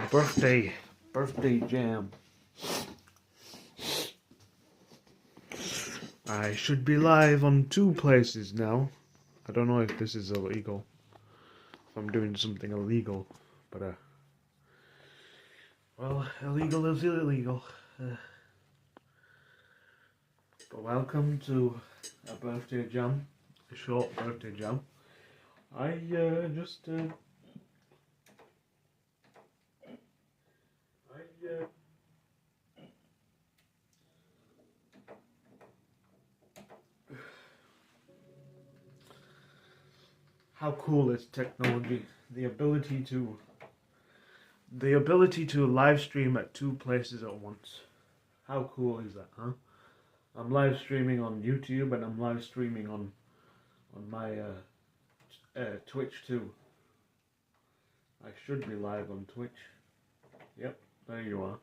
birthday jam. I should be live on 2 places now. I don't know if this is illegal, if I'm doing something illegal, but well, illegal is illegal. But welcome to a birthday jam, a short birthday jam. How cool is technology? The ability to live stream at 2 places at once. How cool is that, huh? I'm live streaming on YouTube and I'm live streaming on my Twitch too. I should be live on Twitch. Yep, there you are.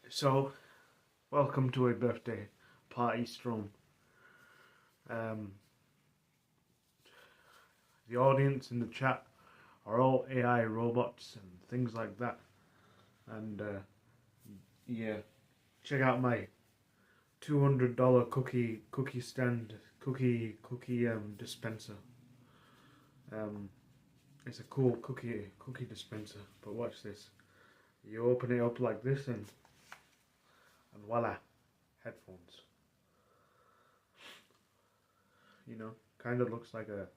So, welcome to a birthday party stream. The audience in the chat are all AI robots and things like that. And yeah, check out my $200 cookie dispenser. It's a cool cookie dispenser. But watch this. You open it up like this and voila, headphones. You know, kind of looks like that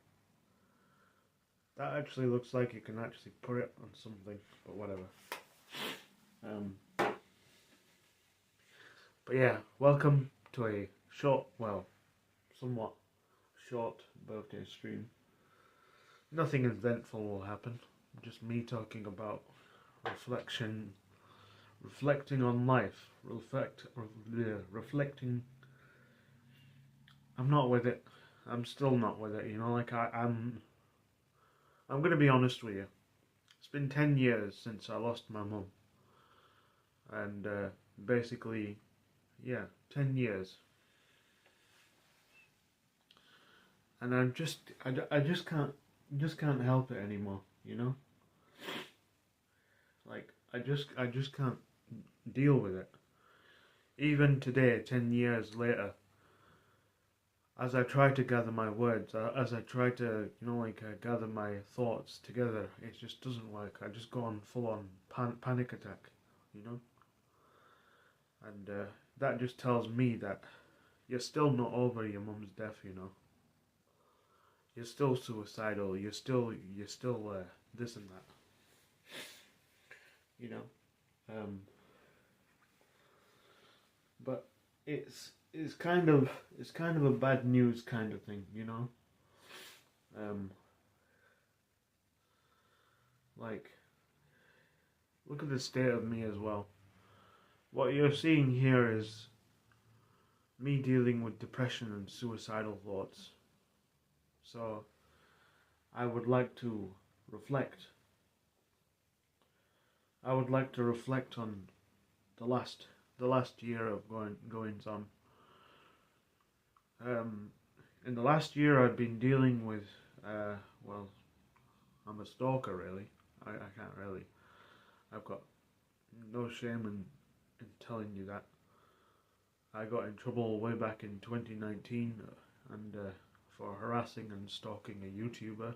actually looks like you can actually put it on something, but whatever. But yeah, welcome to a somewhat short birthday stream. Nothing eventful will happen, just me talking about reflecting on life, reflecting. I'm not with it. I'm still not with it, you know, like I'm gonna be honest with you. It's been 10 years since I lost my mum. And basically, yeah, 10 years. And I just can't help it anymore, you know? Like I just can't deal with it. Even today, 10 years later, as I try to gather my words, as I try to, gather my thoughts together, it just doesn't work. I just go on full-on panic attack, you know? And that just tells me that you're still not over your mum's death, you know? You're still suicidal, you're still this and that. You know? But it's kind of a bad news kind of thing, you know. Like, look at the state of me as well. What you're seeing here is me dealing with depression and suicidal thoughts. So I would like to reflect. I would like to reflect on the last year of goings on. In the last year, I've been dealing with, I'm a stalker, really. I can't really. I've got no shame in telling you that. I got in trouble way back in 2019 and for harassing and stalking a YouTuber,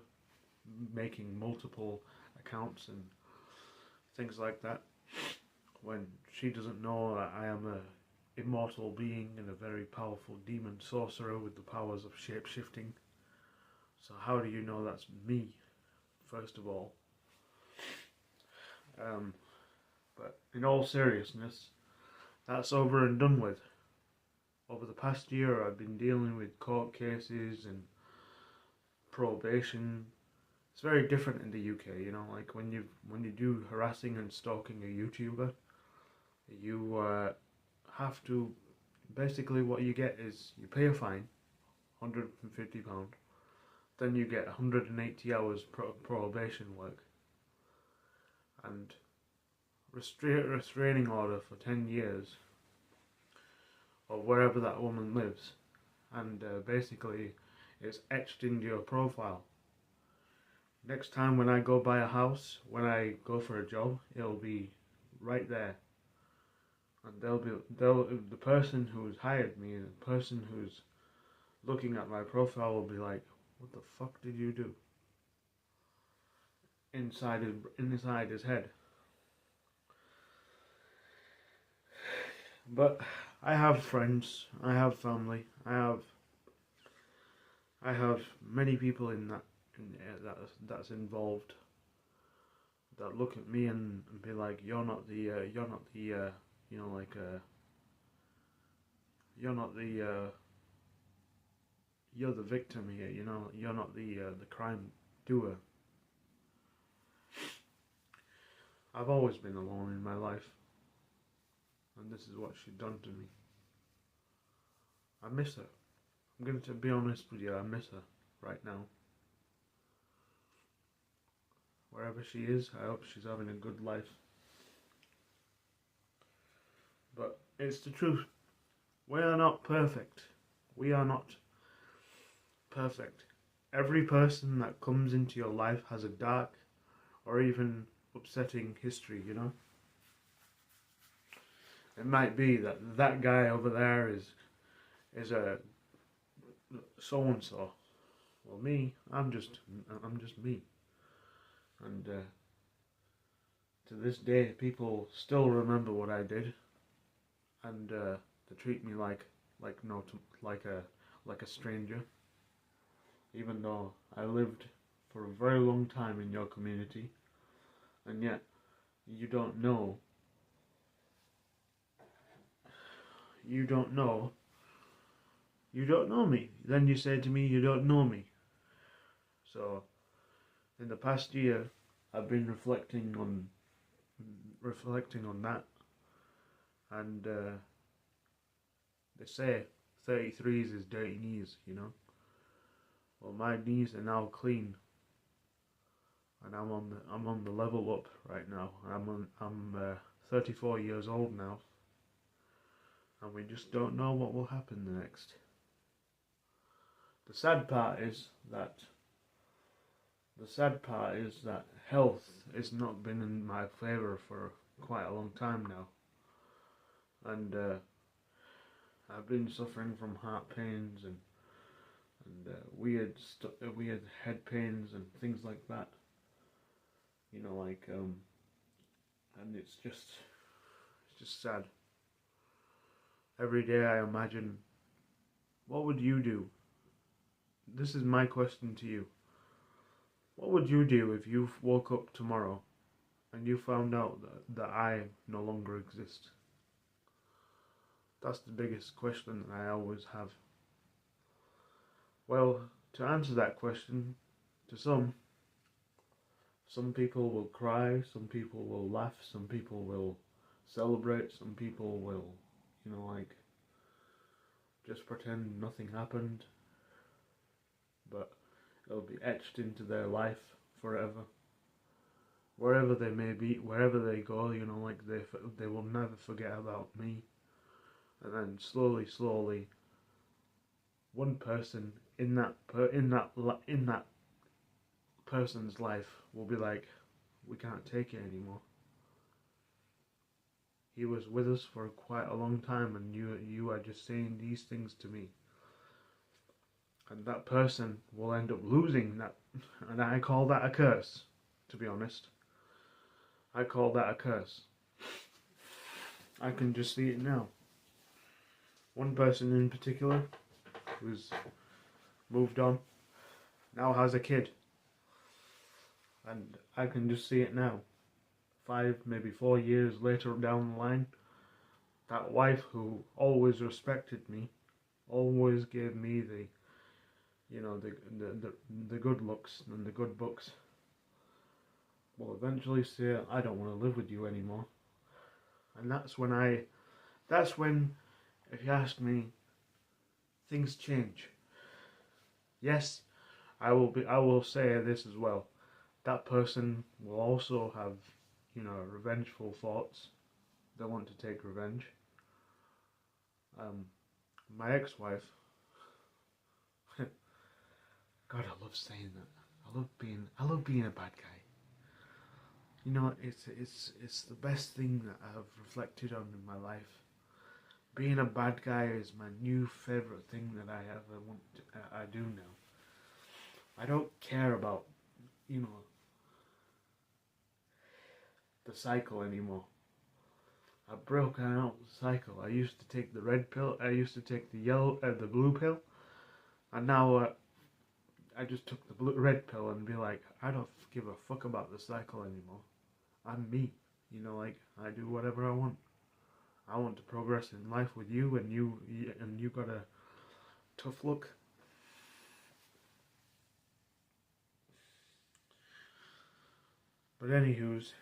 making multiple accounts and things like that, when she doesn't know that I am a immortal being and a very powerful demon sorcerer with the powers of shape-shifting. So how do you know that's me, first of all? But in all seriousness, that's over and done with. Over the past year, I've been dealing with court cases and probation. It's very different in the UK, you know, like when you do harassing and stalking a YouTuber, you have to, basically what you get is you pay a fine, £150, then you get 180 hours probation work and restraining order for 10 years or wherever that woman lives, and basically it's etched into your profile. Next time when I go buy a house, when I go for a job, it'll be right there. And the person who's hired me, the person who's looking at my profile will be like, what the fuck did you do? Inside his head. But I have friends, I have family, I have many people that's involved that look at me and be like, you're not the you're the victim here, you're not the crime doer. I've always been alone in my life, and this is what she's done to me. I miss her. I'm going to be honest with you, I miss her right now. Wherever she is, I hope she's having a good life. But it's the truth. We are not perfect. We are not perfect. Every person that comes into your life has a dark or even upsetting history, It might be that guy over there is a so and so. Well, me, I'm just me. And to this day, people still remember what I did, and they treat me like a stranger, even though I lived for a very long time in your community, and yet you don't know me. Then you say to me, you don't know me. So in the past year, I've been reflecting on that, and they say 33s is dirty knees, Well, my knees are now clean, and I'm on the level up right now. I'm 34 years old now, and we just don't know what will happen next. The sad part is that health has not been in my favour for quite a long time now, and I've been suffering from heart pains and weird head pains and things like that. And it's just sad. Every day I imagine, what would you do? This is my question to you. What would you do if you woke up tomorrow and you found out that I no longer exist? That's the biggest question that I always have. Well, to answer that question, to some people will cry, some people will laugh, some people will celebrate, some people will, just pretend nothing happened. But it'll be etched into their life forever. Wherever they may be, wherever they go, they will never forget about me. And then slowly, one person in that person's life will be like, we can't take it anymore. He was with us for quite a long time, and you are just saying these things to me. And that person will end up losing that, and I call that a curse, to be honest. I call that a curse. I can just see it now. One person in particular, who's moved on, now has a kid. And I can just see it now. 5, maybe 4 years later down the line, that wife who always respected me, always gave me the good looks and the good books, will eventually say, I don't want to live with you anymore. And that's when, if you ask me, things change. Yes, I will say this as well. That person will also have, revengeful thoughts. They want to take revenge. My ex-wife, God, I love saying that. I love being a bad guy. You know, it's the best thing that I've reflected on in my life. Being a bad guy is my new favorite thing that I ever I do now. I don't care about, you know, the cycle anymore. I've broken out the cycle. I used to take the red pill. I used to take the blue pill, and now I just took the red pill and be like, I don't give a fuck about the cycle anymore. I'm me. You know, like I do whatever I want. I want to progress in life with you, and you got a tough look. But anywho's,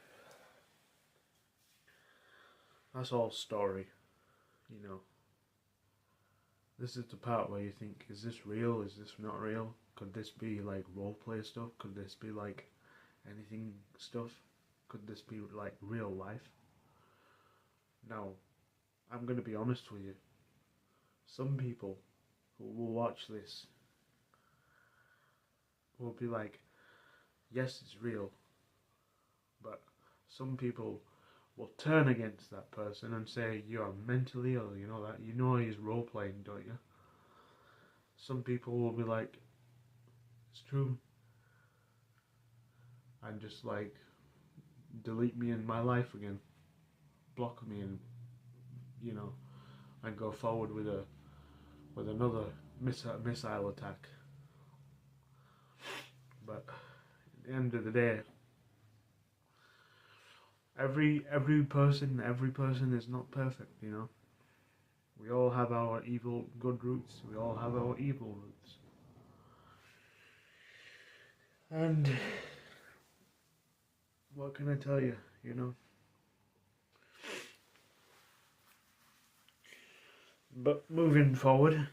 that's all story. You know, this is the part where you think, is this real? Is this not real? Could this be like roleplay stuff? Could this be like anything stuff? Could this be like real life? Now, I'm going to be honest with you. Some people who will watch this will be like, yes, it's real. But some people will turn against that person and say, you are mentally ill, you know that? You know he's role-playing, don't you? Some people will be like, it's true. And just like, delete me in my life again. Block me and, you know, and go forward with another missile attack. But at the end of the day, every person is not perfect, you know. We all have our good roots. We all have our evil roots. And what can I tell you, you know? But moving forward,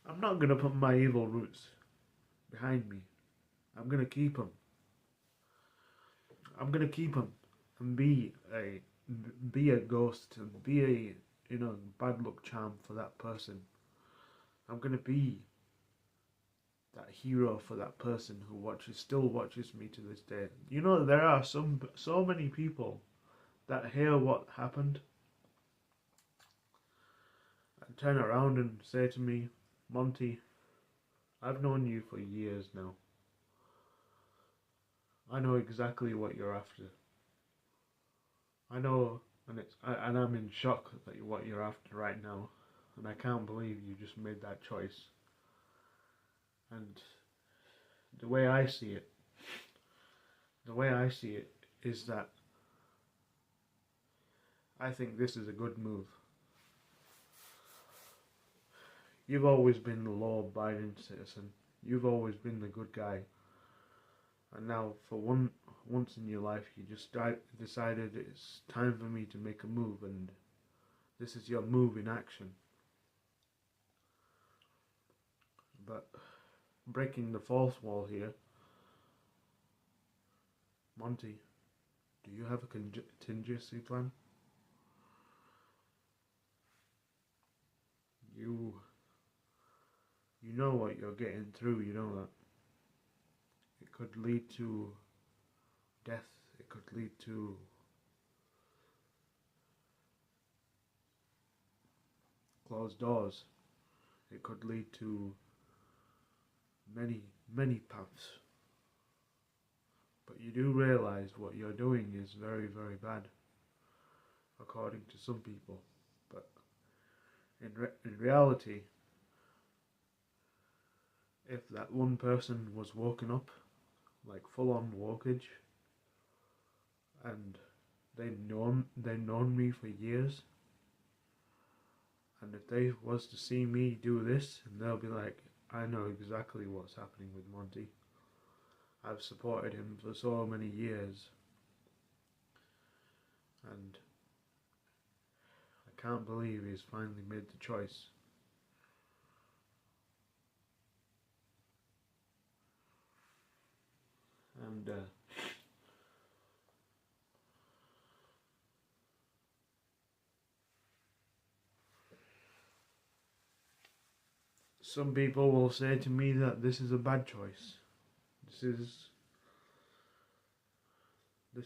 I'm not going to put my evil roots behind me. I'm going to keep them. I'm going to keep them and be a ghost and be a, you know, bad luck charm for that person. I'm going to be that hero for that person who still watches me to this day. You know, there are so many people that hear what happened and turn around and say to me, Monty, I've known you for years now. I know exactly what you're after. I know, and I'm in shock that what you're after right now, and I can't believe you just made that choice. And the way I see it is that I think this is a good move. You've always been the law-abiding citizen. You've always been the good guy. And now, for once in your life, you just decided it's time for me to make a move, and this is your move in action. But breaking the fourth wall here, Monty, do you have a contingency plan? You know what you're getting through, you know that. It could lead to death, it could lead to closed doors, it could lead to many, many paths. But you do realise what you're doing is very, very bad, according to some people. But in reality, if that one person was woken up, like full-on wokage, and they've known me for years, and if they was to see me do this, and they'll be like, I know exactly what's happening with Monty. I've supported him for so many years, and I can't believe he's finally made the choice. And Some people will say to me that this is a bad choice. This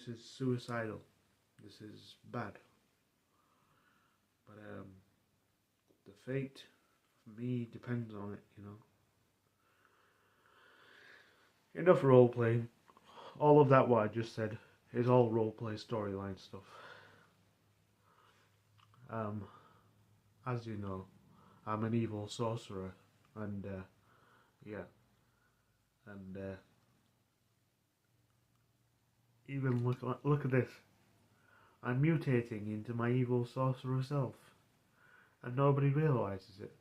is suicidal. This is bad. But the fate for me depends on it, you know. Enough roleplay. All of that what I just said is all roleplay storyline stuff. As you know, I'm an evil sorcerer, and even look at this. I'm mutating into my evil sorcerer self, and nobody realizes it.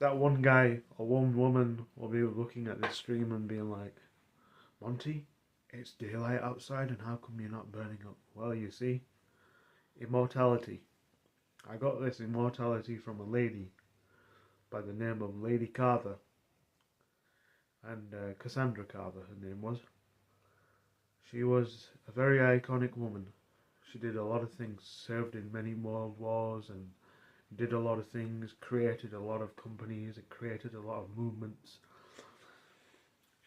That one guy or one woman will be looking at this stream and being like, Monty, it's daylight outside and how come you're not burning up? Well, you see, immortality. I got this immortality from a lady by the name of Lady Carver. And Cassandra Carver, her name was. She was a very iconic woman. She did a lot of things, served in many world wars and did a lot of things, created a lot of companies, and created a lot of movements.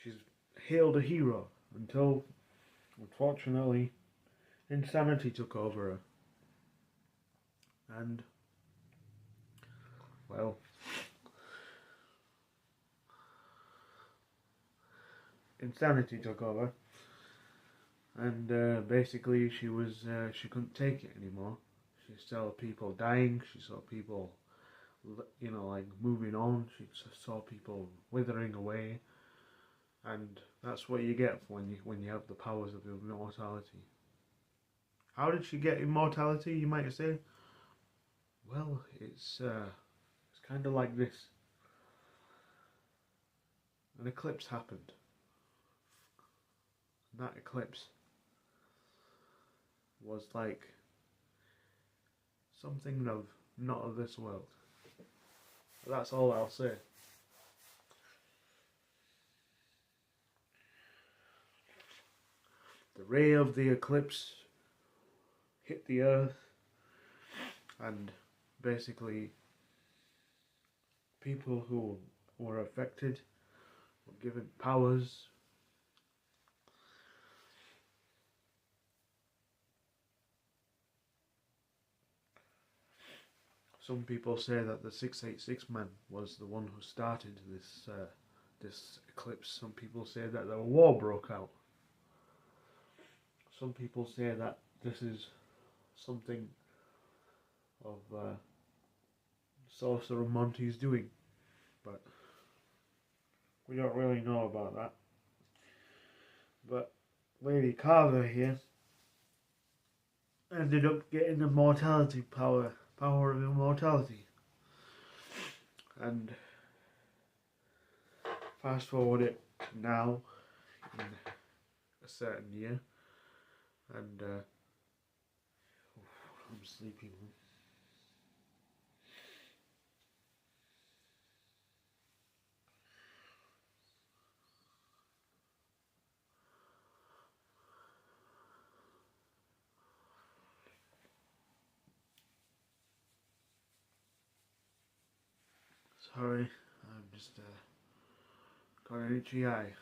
She's hailed a hero until, unfortunately, insanity took over her. And, well, insanity took over. And basically she couldn't take it anymore. She saw people dying, she saw people, you know, like moving on, she saw people withering away. And that's what you get when you have the powers of immortality. How did she get immortality, you might say? Well, it's kind of like this. An eclipse happened. And that eclipse was like something not of this world. That's all I'll say. The ray of the eclipse hit the earth, and basically people who were affected were given powers. Some people say that the 686 man was the one who started this eclipse. Some people say that a war broke out. Some people say that this is something of Sorcerer Monty's doing, but we don't really know about that. But Lady Carver here ended up getting the mortality power of immortality. And fast forward it now in a certain year, and I'm sleepy. Sorry, I'm just got an itchy eye.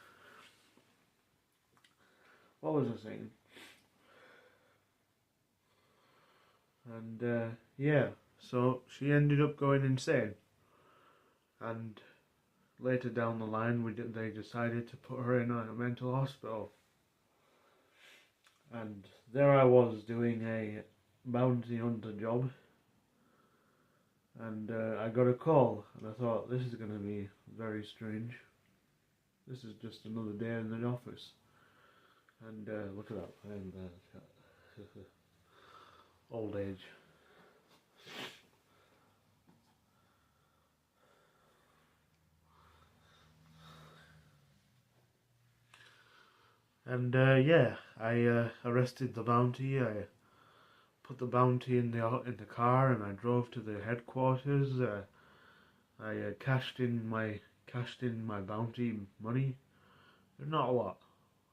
What was I saying? And yeah, so she ended up going insane. And later down the line, they decided to put her in a mental hospital. And there I was doing a bounty hunter job. And I got a call, and I thought, this is going to be very strange. This is just another day in the office. And look at that, I'm old age. And yeah, I arrested the bounty. I put the bounty in the car, and I drove to the headquarters. I cashed in my bounty money. Not a lot,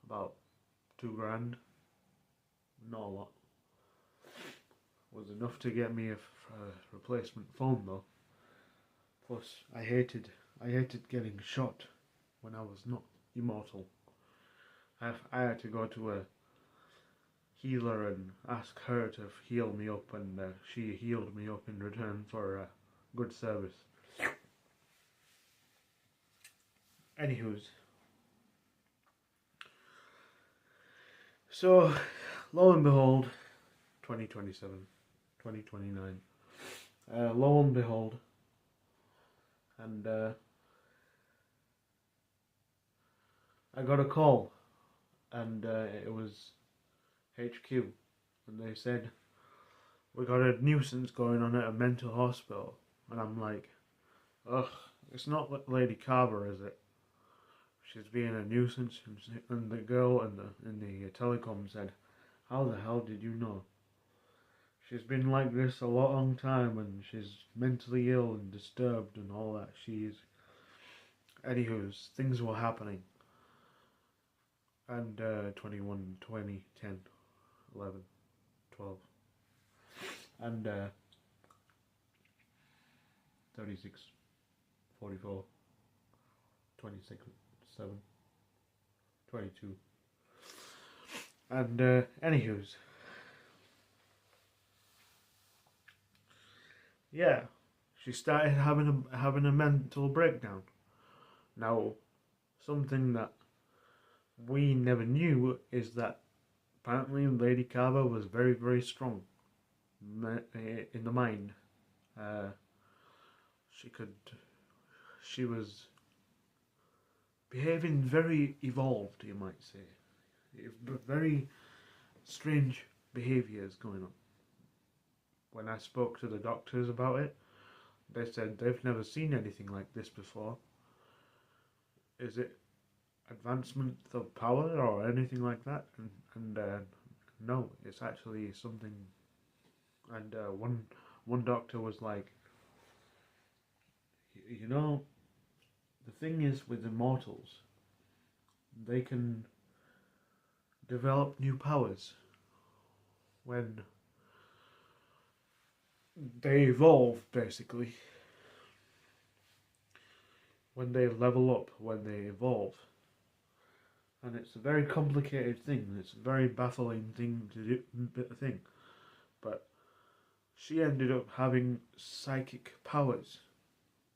about $2 grand. Not a lot. Was enough to get me replacement phone though. Plus, I hated getting shot when I was not immortal. I had to go to a healer and ask her to heal me up, and she healed me up in return for good service. Anywho's, so lo and behold, 2027, 2029. Lo and behold, and I got a call, and it was HQ, and they said, we got a nuisance going on at a mental hospital. And I'm like, ugh, it's not Lady Carver, is it? She's being a nuisance. And the girl in the telecom said, how the hell did you know? She's been like this a long time, and she's mentally ill and disturbed and all that. Anywho's, things were happening. And 21, 20, 10, 11, 12, and 36, 44, 26, 7, 22, and anywho's, yeah, she started having a mental breakdown. Now, something that we never knew is that apparently Lady Carver was very, very strong in the mind. She was behaving very evolved, you might say. Very strange behaviours going on. When I spoke to the doctors about it, they said they've never seen anything like this before. Is it advancement of power or anything like that? And no, it's actually something. And one doctor was like, you know, the thing is with immortals, they can develop new powers when they evolve, basically. When they level up, when they evolve. And it's a very complicated thing. It's a very baffling thing to do. But she ended up having psychic powers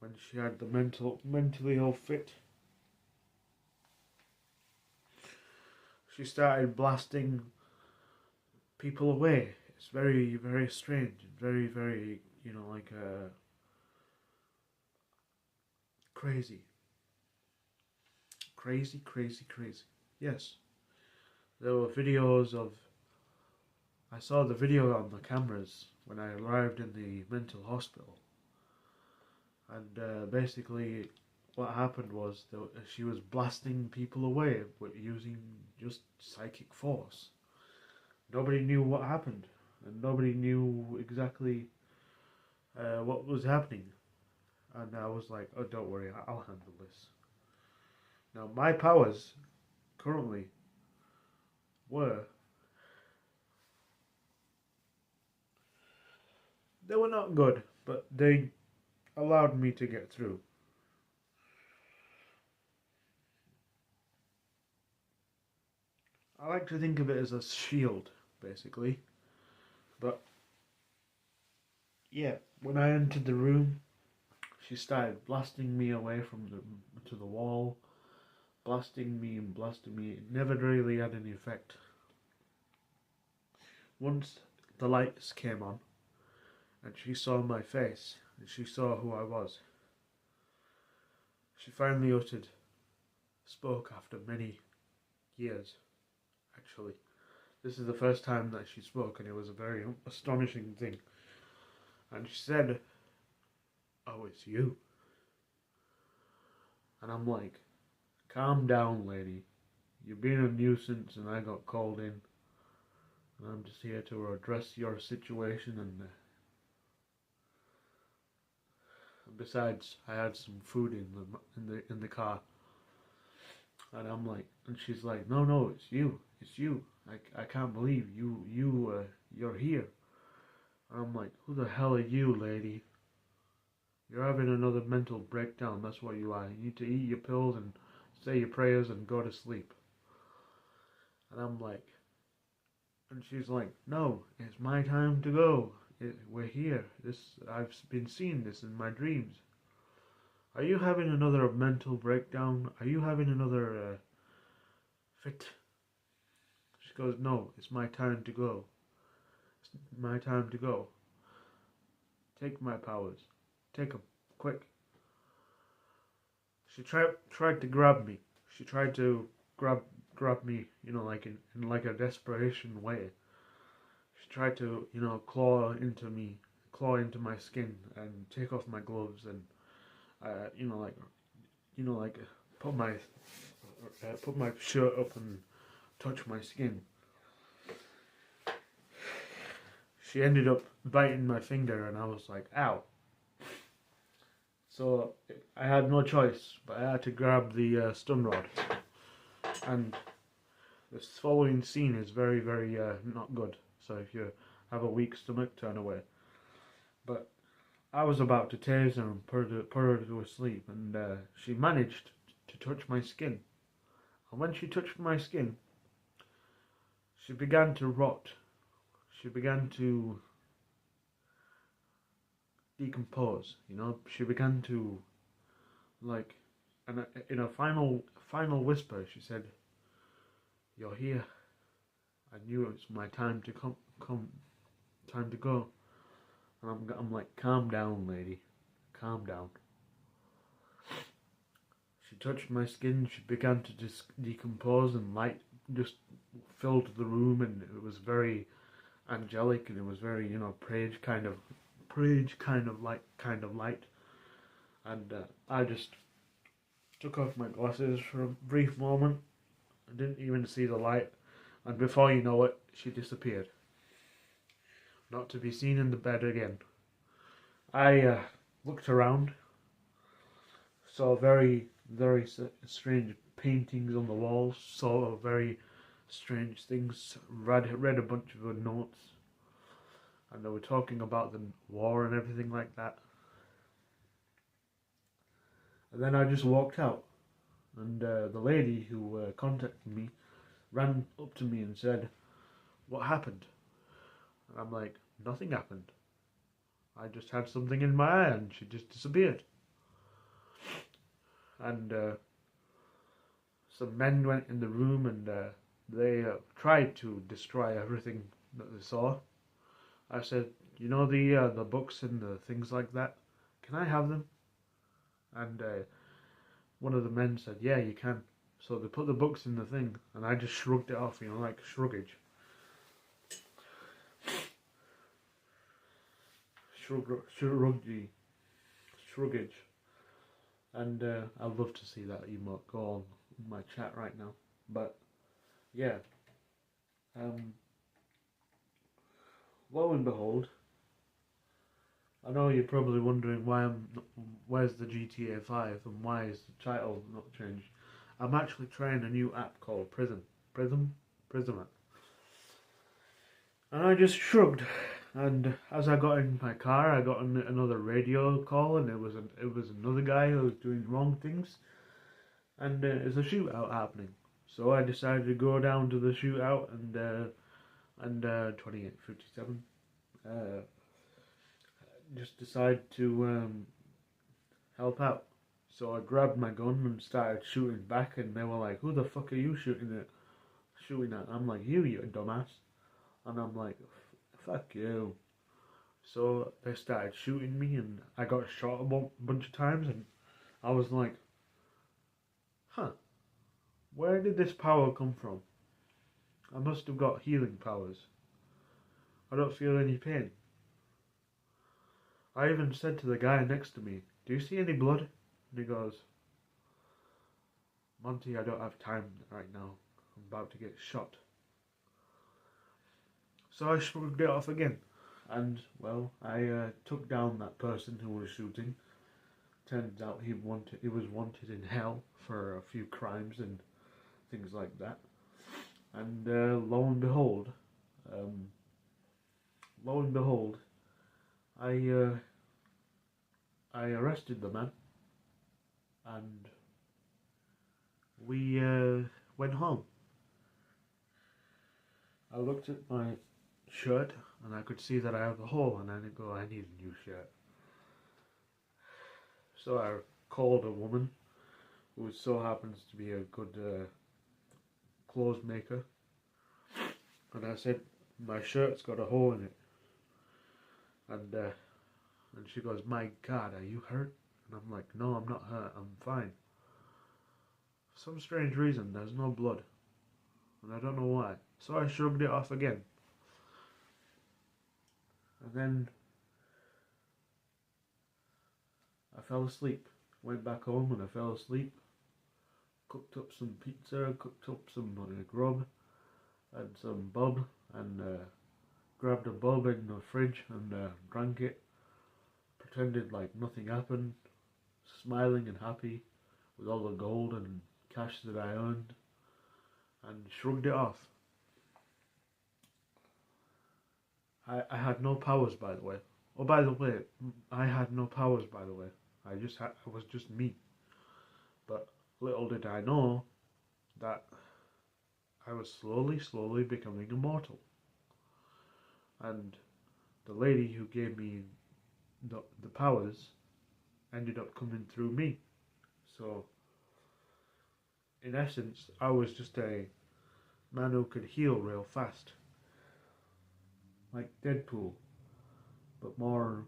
when she had the mentally ill fit. She started blasting people away. It's very, very strange. Very, very, crazy. Crazy, crazy, crazy. Yes. There were videos of... I saw the video on the cameras when I arrived in the mental hospital. And basically what happened was that she was blasting people away using just psychic force. Nobody knew what happened. And nobody knew exactly what was happening. And I was like, oh, don't worry, I'll handle this. Now, my powers currently were... They were not good, but they allowed me to get through. I like to think of it as a shield, basically. But, yeah, when I entered the room, she started blasting me away to the wall. Blasting me and blasting me. It never really had any effect. Once the lights came on, and she saw my face, and she saw who I was, she finally spoke after many years, actually. This is the first time that she spoke, and it was a very astonishing thing. And she said, oh, it's you. And I'm like, calm down, lady. You're being a nuisance, and I got called in. And I'm just here to address your situation, and besides, I had some food in the car. And I'm like, and she's like, no, it's you. I can't believe you're here. And I'm like, who the hell are you, lady? You're having another mental breakdown, that's what you are. You need to eat your pills and say your prayers and go to sleep. And I'm like, and she's like, no, it's my time to go. We're here. I've been seeing this in my dreams. Are you having another mental breakdown? Are you having another fit? She goes, no, it's my time to go. It's my time to go. Take my powers. Take them, quick. She tried to grab me. She tried to grab me, like in like a desperation way. She tried to, claw into my skin and take off my gloves and, like put my shirt up and touch my skin. She ended up biting my finger and I was like, ow. So I had no choice, but I had to grab the stun rod. And this following scene is very, very not good. So if you have a weak stomach, turn away. But I was about to tase her and put her to sleep, and she managed to touch my skin. And when she touched my skin, she began to rot. She began to decompose. She began to, like, and in a final whisper, she said, "You're here. I knew it was my time to time to go." And I'm like, calm down, lady, calm down. She touched my skin. She began to decompose, and light just filled the room, and it was very angelic, and it was very, praise kind of light. And I just took off my glasses for a brief moment. I didn't even see the light, and before you know it, she disappeared. Not to be seen in the bed again. I looked around, saw very, very strange paintings on the walls, saw very strange things, read a bunch of notes, and they were talking about the war and everything like that. And then I just walked out, and the lady who contacted me ran up to me and said, "What happened?" And I'm like, "Nothing happened. I just had something in my eye and she just disappeared." And some men went in the room and they tried to destroy everything that they saw. I said, the books and the things like that, can I have them? And one of the men said, yeah, you can. So they put the books in the thing, and I just shrugged it off, like shruggage. Shruggage. And I'd love to see that emote go on in my chat right now. But, yeah. Lo and behold, I know you're probably wondering where's the GTA 5 and why is the title not changed. I'm actually trying a new app called Prism app. And I just shrugged, and as I got in my car, I got another radio call, and it was another guy who was doing wrong things, and there's a shootout happening. So I decided to go down to the shootout and 2857. Just decide to help out. So I grabbed my gun and started shooting back, and they were like, "Who the fuck are you shooting at?" I'm like, you dumbass. And I'm like, fuck you. So they started shooting me, and I got shot a bunch of times, and I was like, where did this power come from? I must have got healing powers. I don't feel any pain. I even said to the guy next to me, "Do you see any blood?" And he goes, "Monty, I don't have time right now. I'm about to get shot." So I shrugged it off again. And, well, I took down that person who was shooting. Turns out he was wanted in hell for a few crimes and things like that. And lo and behold, I I arrested the man, and we went home. I looked at my shirt and I could see that I have a hole, and I go, I need a new shirt. So I called a woman who so happens to be a good clothes maker, and I said, my shirt's got a hole in it. And she goes, my God, are you hurt? And I'm like, no, I'm not hurt, I'm fine. For some strange reason, there's no blood, and I don't know why. So I shrugged it off again. And then I fell asleep. Went back home and I fell asleep. Cooked up some pizza, cooked up some grub, and some bub, and grabbed a bub in the fridge and drank it. Pretended like nothing happened, smiling and happy with all the gold and cash that I earned, and shrugged it off. I had no powers, by the way. Oh, by the way, I had no powers, by the way. I was just me. But little did I know that I was slowly becoming immortal. And the lady who gave me the powers ended up coming through me. So, in essence, I was just a man who could heal real fast. Like Deadpool, but more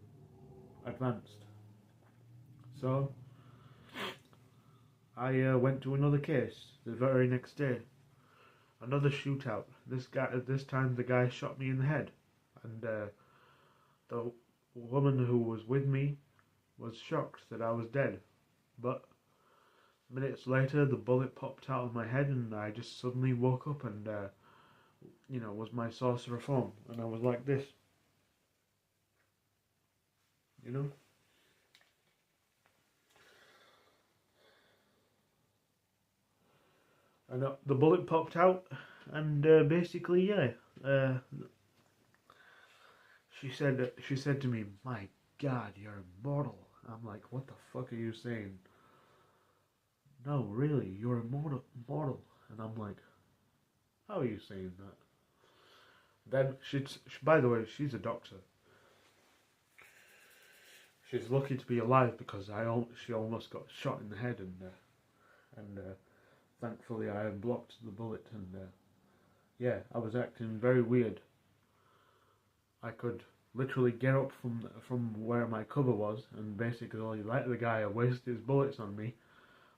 advanced. So, I went to another case the very next day. Another shootout. This time the guy shot me in the head, and the woman who was with me was shocked that I was dead. But minutes later, the bullet popped out of my head, and I just suddenly woke up, and was my sorcerer form, and I was like this. And the bullet popped out, and basically, yeah. She said to me, "My God, you're immortal." I'm like, "What the fuck are you saying?" "No, really, you're immortal." And I'm like, "How are you saying that?" Then by the way, she's a doctor. She's lucky to be alive because she almost got shot in the head, and thankfully I blocked the bullet, and yeah, I was acting very weird. I could literally get up from where my cover was and basically let the guy waste his bullets on me,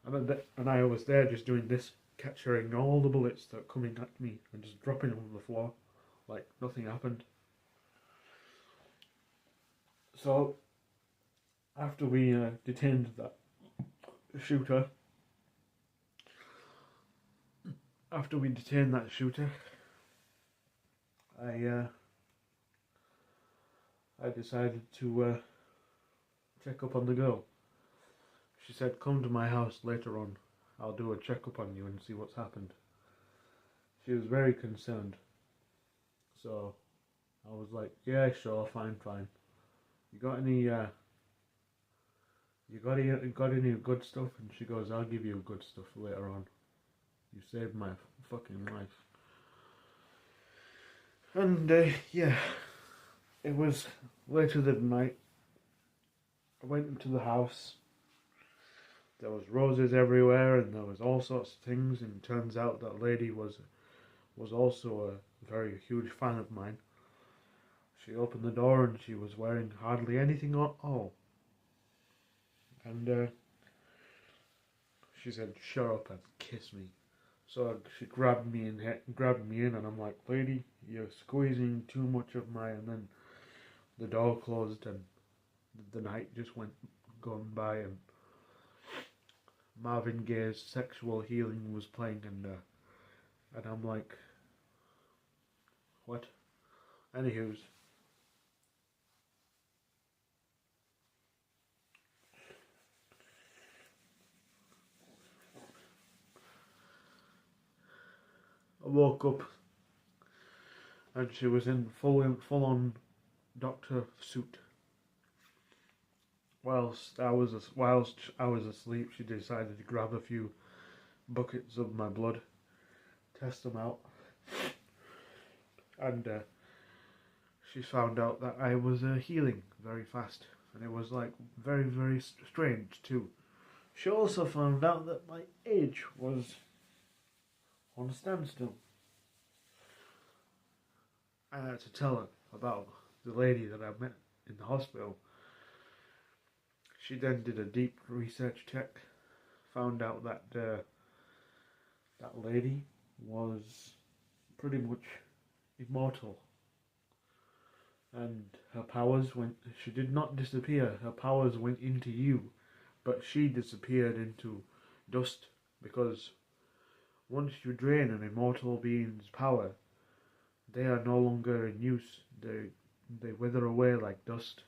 and I was there just doing this, capturing all the bullets that are coming at me and just dropping them on the floor like nothing happened. So after we detained that shooter, I decided to check up on the girl. She said, "Come to my house later on. I'll do a checkup on you and see what's happened." She was very concerned. So I was like, "Yeah, sure, fine. You got any good stuff?" And she goes, "I'll give you good stuff later on. You saved my fucking life." And yeah, it was later that night. I went into the house. There was roses everywhere, and there was all sorts of things. And it turns out that lady was also a very huge fan of mine. She opened the door and she was wearing hardly anything at all. And she said, "Shut up and kiss me." So she grabbed me in, and I'm like, "Lady, you're squeezing too much of my..." And then the door closed, and the night just went gone by, and Marvin Gaye's "Sexual Healing" was playing, and I'm like, what? Anywho's, I woke up, and she was in full on doctor suit, whilst I was asleep, she decided to grab a few buckets of my blood, test them out, and she found out that I was healing very fast, and it was like very, very strange too. She also found out that my age was on a standstill. I had to tell her about the lady that I met in the hospital. She then did a deep research check, found out that that lady was pretty much immortal, and her powers went. She did not disappear. Her powers went into you, but she disappeared into dust, because once you drain an immortal being's power, they are no longer in use. They wither away like dust.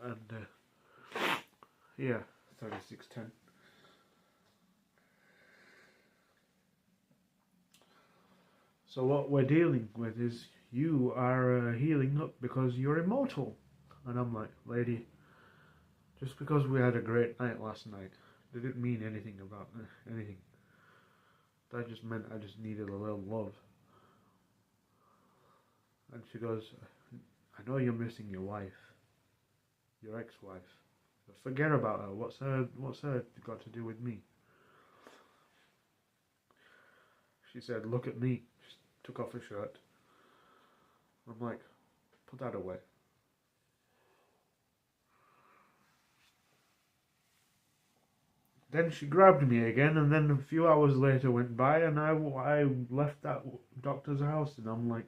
And yeah, 3610. So what we're dealing with is you are healing up because you're immortal. And I'm like, lady, just because we had a great night last night didn't mean anything about anything. That just meant I just needed a little love. And she goes, I know you're missing your wife, your ex-wife. Forget about her. What's her got to do with me? She said, look at me. She took off her shirt. I'm like, put that away. Then she grabbed me again, and then a few hours later went by, and I left that doctor's house, and I'm like,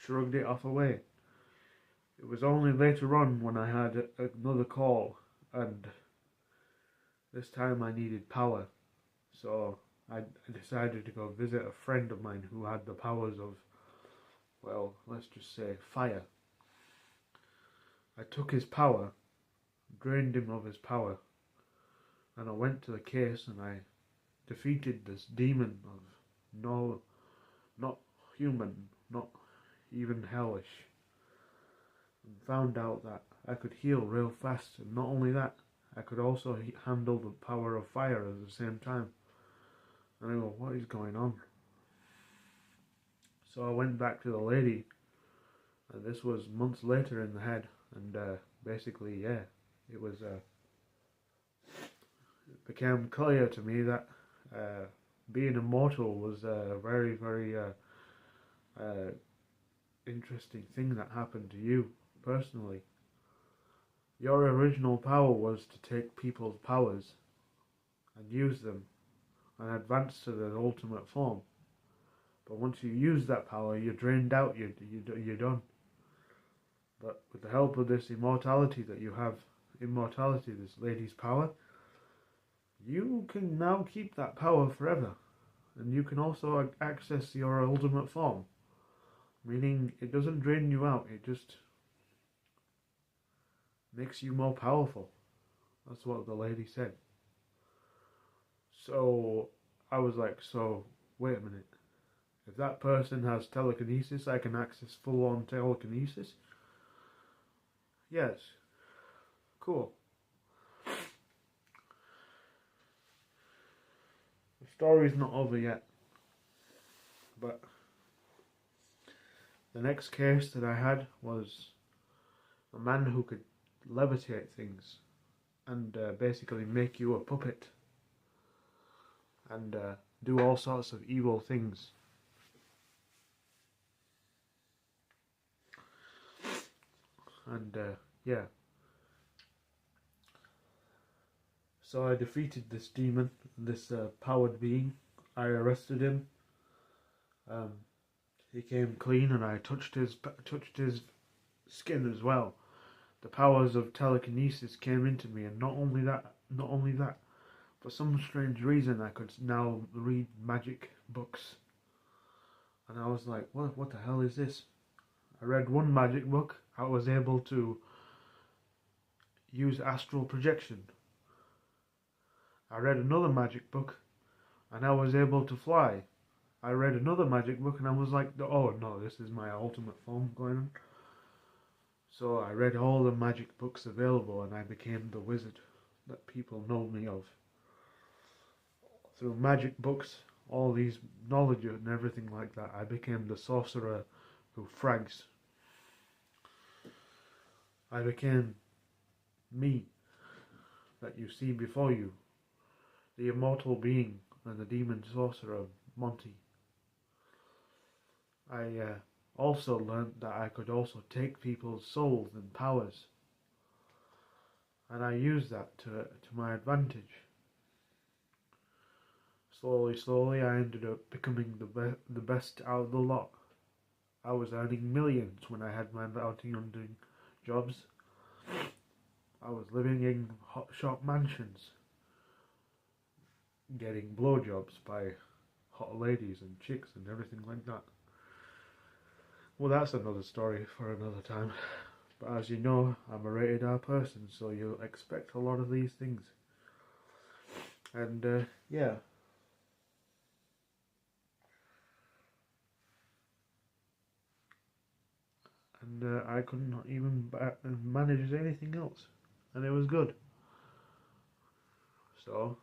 shrugged it off away. It was only later on when I had another call, and this time I needed power, so I decided to go visit a friend of mine who had the powers of, well, let's just say fire. I took his power, drained him of his power, and I went to the case and I defeated this demon of not human, not even hellish, and found out that I could heal real fast, and not only that, I could also handle the power of fire at the same time. And I go, what is going on? So I went back to the lady, and this was months later in the head, and basically, yeah, it became clear to me that being immortal was a very, very interesting thing that happened to you personally. Your original power was to take people's powers and use them and advance to the ultimate form. But once you use that power, you're drained out, you're done. But with the help of this immortality that you have, this lady's power, you can now keep that power forever. And you can also access your ultimate form. Meaning, it doesn't drain you out, it just makes you more powerful. That's what the lady said. So, I was like, so, wait a minute. If that person has telekinesis, I can access full-on telekinesis? Yes. Cool. The story's not over yet. But the next case that I had was a man who could levitate things and basically make you a puppet and do all sorts of evil things. And yeah, so I defeated this demon, this powered being. I arrested him. He came clean, and I touched his skin as well. The powers of telekinesis came into me, and not only that, for some strange reason I could now read magic books. And I was like, what the hell is this? I read one magic book. I was able to use astral projection. I read another magic book, and I was able to fly. I read another magic book and I was like, oh no, this is my ultimate form going on. So I read all the magic books available and I became the wizard that people know me of. Through magic books, all these knowledge and everything like that, I became the sorcerer who frags. I became me that you see before you, the immortal being and the demon sorcerer Monty. I also learned that I could also take people's souls and powers, and I used that to my advantage. Slowly, I ended up becoming the best out of the lot. I was earning millions when I had my bounty hunting jobs. I was living in hot shot mansions, getting blowjobs by hot ladies and chicks and everything like that. Well, that's another story for another time. But as you know, I'm a rated R person, so you'll expect a lot of these things. And yeah. And I could not even manage anything else, and it was good. So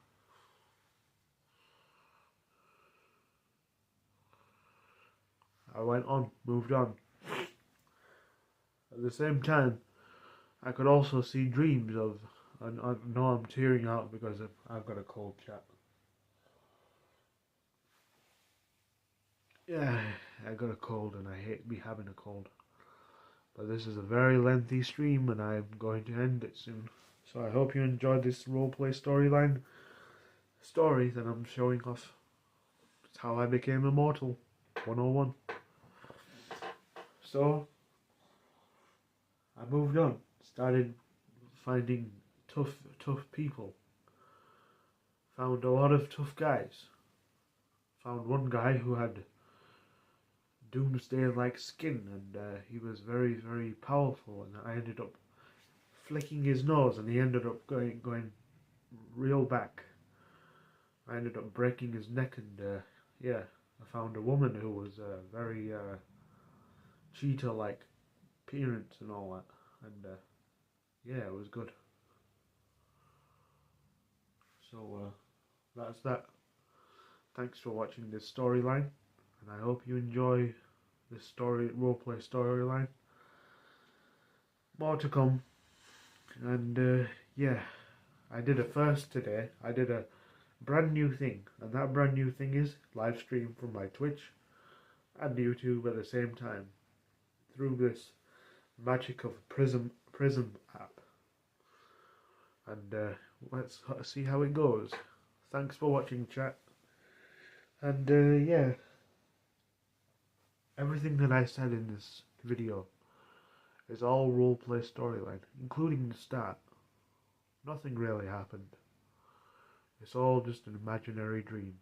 I went on, moved on. At the same time, I could also see dreams of, and I know I'm tearing out because I've got a cold, chat. Yeah, I got a cold and I hate me having a cold. But this is a very lengthy stream and I'm going to end it soon. So I hope you enjoyed this roleplay story that I'm showing off. It's how I became immortal. 101. So I moved on. Started finding tough people. Found a lot of tough guys. Found one guy who had doomsday-like skin, and he was very, very powerful, and I ended up flicking his nose and he ended up going real back. I ended up breaking his neck, and yeah, I found a woman who was very cheetah-like appearance and all that, and yeah, it was good. So that's that. Thanks for watching this storyline, and I hope you enjoy this roleplay storyline. More to come, and yeah, I did a first today. I did a brand new thing, and that brand new thing is live stream from my Twitch and YouTube at the same time through this magic of Prism app, and let's see how it goes. Thanks for watching, chat, and yeah, everything that I said in this video is all roleplay storyline, including the start. Nothing really happened. It's all just an imaginary dream.